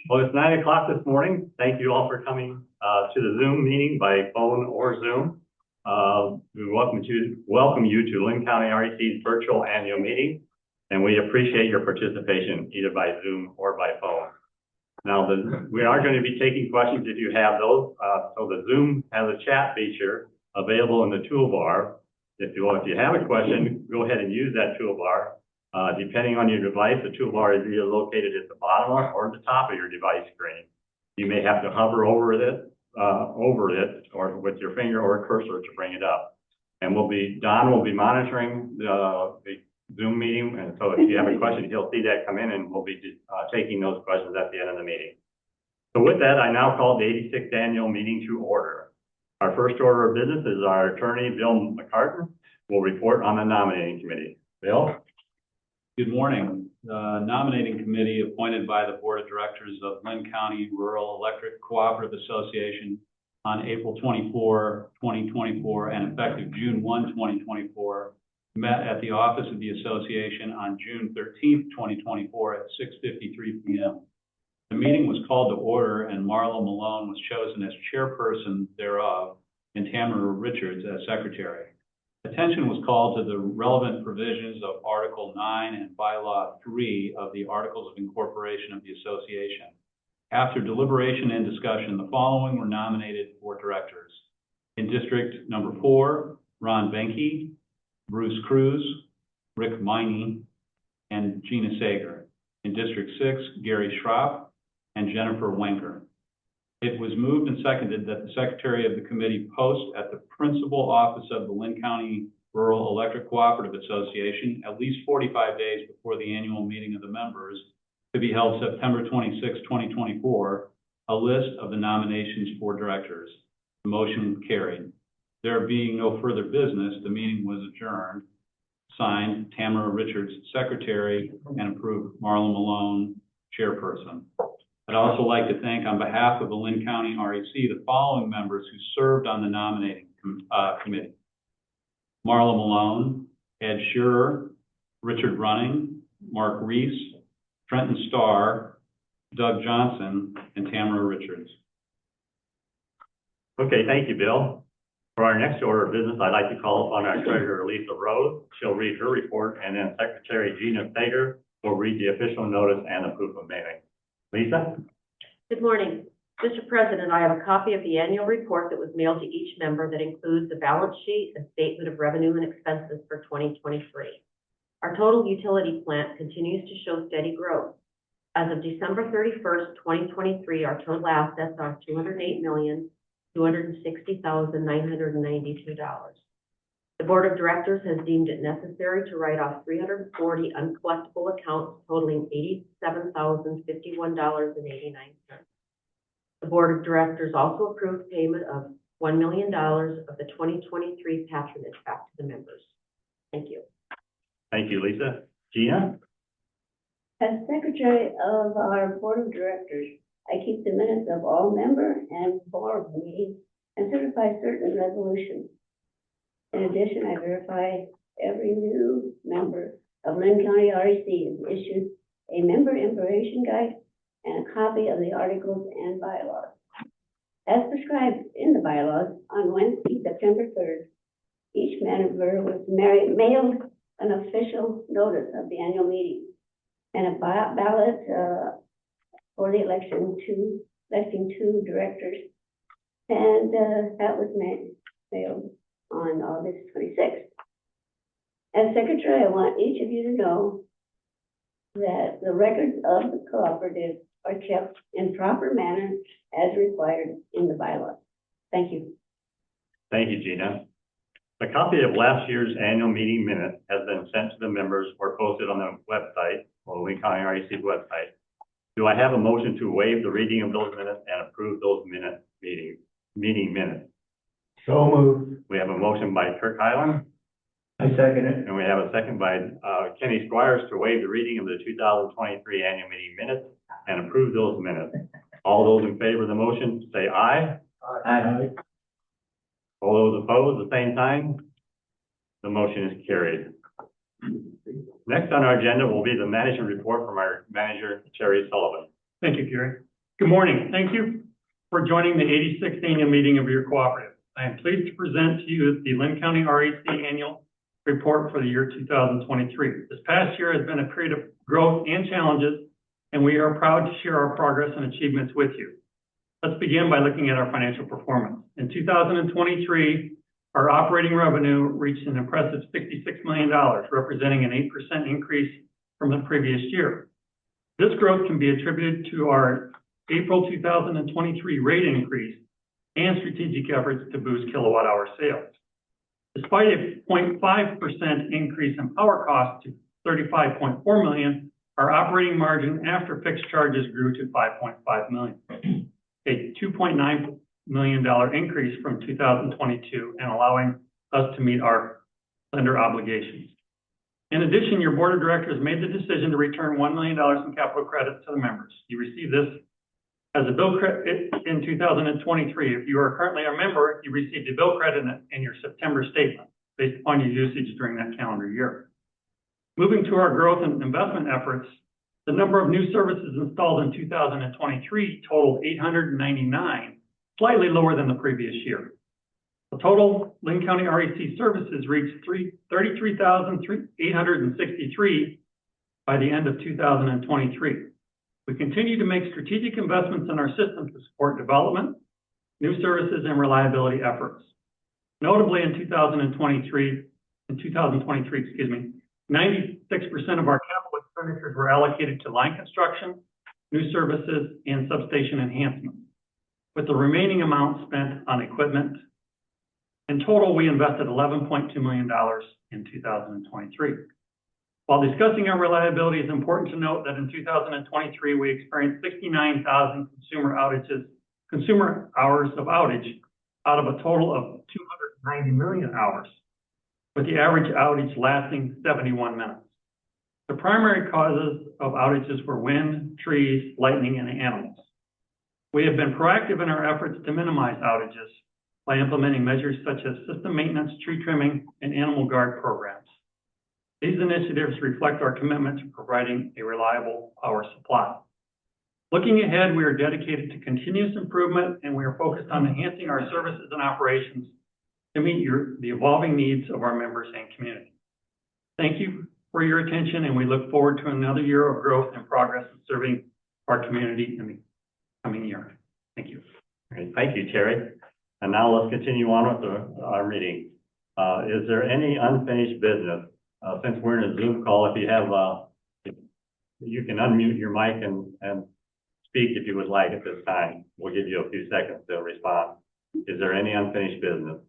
Well, it's 9 o'clock this morning. Thank you all for coming to the Zoom meeting by phone or Zoom. We welcome you to Linn County REC's virtual annual meeting, and we appreciate your participation either by Zoom or by phone. Now, we are going to be taking questions if you have those. So the Zoom has a chat feature available in the toolbar. If you have a question, go ahead and use that toolbar. Depending on your device, the toolbar is either located at the bottom or the top of your device screen. You may have to hover over it or with your finger or cursor to bring it up. And Don will be monitoring the Zoom meeting, and so if you have a question, he'll see that come in, and we'll be taking those questions at the end of the meeting. So with that, I now call the 86th annual meeting to order. Our first order of business is our attorney, Bill McCartan, will report on the nominating committee. Bill? Good morning. The nominating committee appointed by the Board of Directors of Linn County Rural Electric Cooperative Association on April 24, 2024 and effective June 1, 2024 met at the office of the association on June 13, 2024 at 6:53 p.m. The meeting was called to order and Marla Malone was chosen as chairperson thereof and Tamara Richards as secretary. Attention was called to the relevant provisions of Article 9 and Bylaw 3 of the Articles of Incorporation of the Association. After deliberation and discussion, the following were nominated for directors. In District Number 4, Ron Benke, Bruce Cruz, Rick Miney, and Gina Sager. In District 6, Gary Schropp and Jennifer Wenker. It was moved and seconded that the secretary of the committee post at the principal office of the Linn County Rural Electric Cooperative Association at least 45 days before the annual meeting of the members to be held September 26, 2024, a list of the nominations for directors. The motion carried. There being no further business, the meeting was adjourned. Signed, Tamara Richards, secretary, and approved, Marla Malone, chairperson. I'd also like to thank, on behalf of the Linn County REC, the following members who served on the nominating committee. Marla Malone, Ed Shearer, Richard Running, Mark Reese, Trenton Starr, Doug Johnson, and Tamara Richards. Okay, thank you, Bill. For our next order of business, I'd like to call upon our treasurer, Lisa Rose. She'll read her report, and then Secretary Gina Sager will read the official notice and the proof of mailing. Lisa? Good morning. Mr. President, I have a copy of the annual report that was mailed to each member that includes the balance sheet and statement of revenue and expenses for 2023. Our total utility plant continues to show steady growth. As of December 31st, 2023, our total assets are $208,260,992. The Board of Directors has deemed it necessary to write off 340 uncollectible accounts totaling $87,051.89. The Board of Directors also approved payment of $1 million of the 2023 patronage back to the members. Thank you. Thank you, Lisa. Gina? As Secretary of our Board of Directors, I keep the minutes of all member and board meetings and certify certain resolutions. In addition, I verify every new member of Linn County REC is issued a member information guide and a copy of the articles and bylaws. As prescribed in the bylaws, on Wednesday, September 3rd, each member was mailed an official notice of the annual meeting and a ballot for the electing two directors, and that was mailed on August 26th. As Secretary, I want each of you to know that the records of the cooperative are kept in proper manner as required in the bylaws. Thank you. Thank you, Gina. A copy of last year's annual meeting minutes has been sent to the members or posted on the website, or the Linn County REC website. Do I have a motion to waive the reading of those minutes and approve those meeting minutes? So moved. We have a motion by Kirk Highland. I second it. And we have a second by Kenny Squires to waive the reading of the 2023 annual meeting minutes and approve those minutes. All those in favor of the motion say aye. Aye. All those opposed, the same sign. The motion is carried. Next on our agenda will be the management report from our manager, Terry Sullivan. Thank you, Gary. Good morning. Thank you for joining the 86th annual meeting of your cooperative. I am pleased to present to you the Linn County REC annual report for the year 2023. This past year has been a period of growth and challenges, and we are proud to share our progress and achievements with you. Let's begin by looking at our financial performance. In 2023, our operating revenue reached an impressive $66 million, representing an 8% increase from the previous year. This growth can be attributed to our April 2023 rate increase and strategic efforts to boost kilowatt-hour sales. Despite a 0.5% increase in power costs to $35.4 million, our operating margin after fixed charges grew to $5.5 million, a $2.9 million increase from 2022, and allowing us to meet our lender obligations. In addition, your board of directors made the decision to return $1 million in capital credits to the members. You received this as a bill credit in 2023. If you are currently a member, you received a bill credit in your September statement based upon your usage during that calendar year. Moving to our growth and investment efforts, the number of new services installed in 2023 totaled 899, slightly lower than the previous year. The total Linn County REC services reached 33,863 by the end of 2023. We continue to make strategic investments in our system to support development, new services, and reliability efforts. Notably, in 2023, 96% of our capital expenditures were allocated to line construction, new services, and substation enhancements, with the remaining amount spent on equipment. In total, we invested $11.2 million in 2023. While discussing our reliability, it's important to note that in 2023, we experienced 69,000 consumer hours of outage out of a total of 290 million hours, with the average outage lasting 71 minutes. The primary causes of outages were wind, trees, lightning, and animals. We have been proactive in our efforts to minimize outages by implementing measures such as system maintenance, tree trimming, and animal guard programs. These initiatives reflect our commitment to providing a reliable power supply. Looking ahead, we are dedicated to continuous improvement, and we are focused on enhancing our services and operations to meet the evolving needs of our members and community. Thank you for your attention, and we look forward to another year of growth and progress in serving our community in the coming year. Thank you. Great. Thank you, Terry. And now let's continue on with our meeting. Is there any unfinished business? Since we're in a Zoom call, if you have, you can unmute your mic and speak if you would like at this time. We'll give you a few seconds to respond. Is there any unfinished business?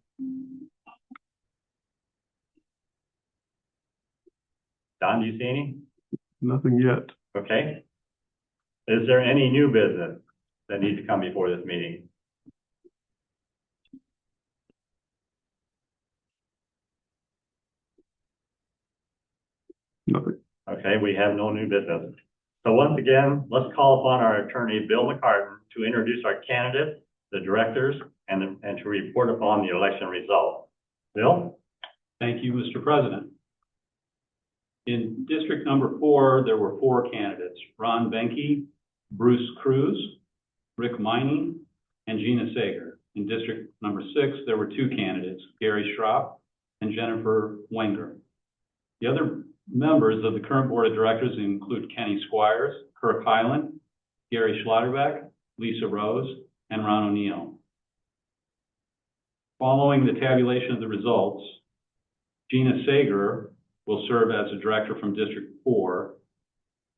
Don, do you see any? Nothing yet. Okay. Is there any new business that needs to come before this meeting? Nothing. Okay, we have no new business. So once again, let's call upon our attorney, Bill McCartan, to introduce our candidates, the directors, and to report upon the election results. Bill? Thank you, Mr. President. In District Number 4, there were 4 candidates: Ron Benke, Bruce Cruz, Rick Mining, and Gina Sager. In District Number 6, there were 2 candidates: Gary Schropp and Jennifer Wenger. The other members of the current board of directors include Kenny Squires, Kirk Hyland, Gary Schlotterbeck, Lisa Rose, and Ron O'Neill. Following the tabulation of the results, Gina Sager will serve as a director from District 4,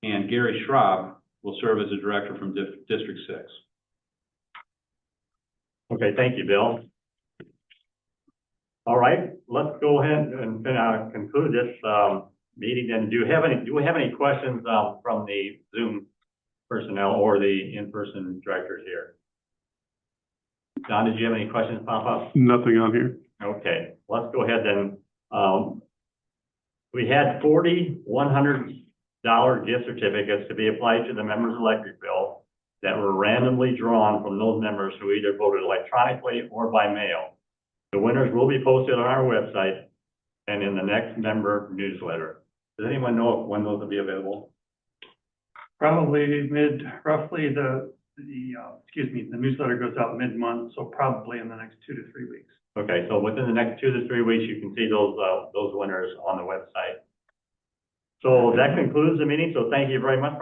and Gary Schropp will serve as a director from District 6. Okay, thank you, Bill. All right, let's go ahead and conclude this meeting. And do we have any questions from the Zoom personnel or the in-person directors here? Don, did you have any questions pop up? Nothing on here. Okay, let's go ahead then. We had 40 $100 gift certificates to be applied to the members' electric bill that were randomly drawn from those members who either voted electronically or by mail. The winners will be posted on our website and in the next member newsletter. Does anyone know when those will be available? Probably roughly the newsletter goes out mid-month, so probably in the next 2 to 3 weeks. Okay, so within the next 2 to 3 weeks, you can see those winners on the website. So that concludes the meeting, so thank you very much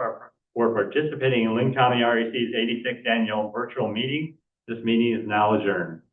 for participating in Linn County REC's 86th annual virtual meeting. This meeting is now adjourned.